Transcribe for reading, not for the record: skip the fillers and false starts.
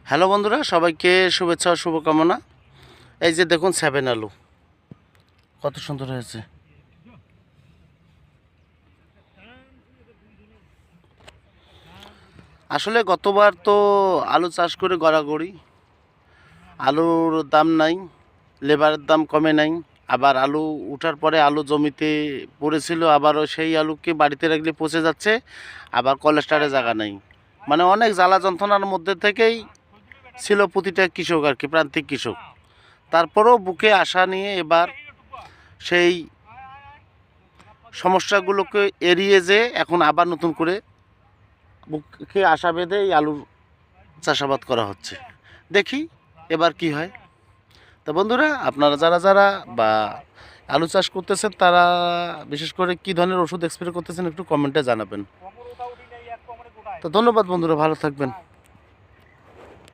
Hello বন্ধুরা, সবাইকে শুভেচ্ছা ও শুভকামনা। এই যে দেখুন 7 আলু কত সুন্দর হয়েছে। আসলে গতবার তো আলু চাষ করে গড়াগড়ি, আলুর দাম নাই, লেবারের দাম কমে নাই। আবার আলু উঠার পরে আলু জমিতে পড়েছিল, আবারও সেই আলুকে বাড়িতে রাখলে পচে যাচ্ছে, আবার কলেস্টারে জায়গা নাই। মানে অনেক জ্বালা যন্ত্রণার মধ্যে থেকেই ছিল প্রতিটা কৃষক আর কি, প্রান্তিক কৃষক। তারপরেও বুকে আশা নিয়ে এবার সেই সমস্যাগুলোকে এড়িয়ে যে এখন আবার নতুন করে বুকে আশা বেঁধে এই আলুর চাষাবাদ করা হচ্ছে। দেখি এবার কি হয়। তো বন্ধুরা, আপনারা যারা যারা বা আলু চাষ করতেছেন তারা বিশেষ করে কী ধরনের ওষুধ স্প্রে করতেছেন একটু কমেন্টে জানাবেন। তো ধন্যবাদ বন্ধুরা, ভালো থাকবেন।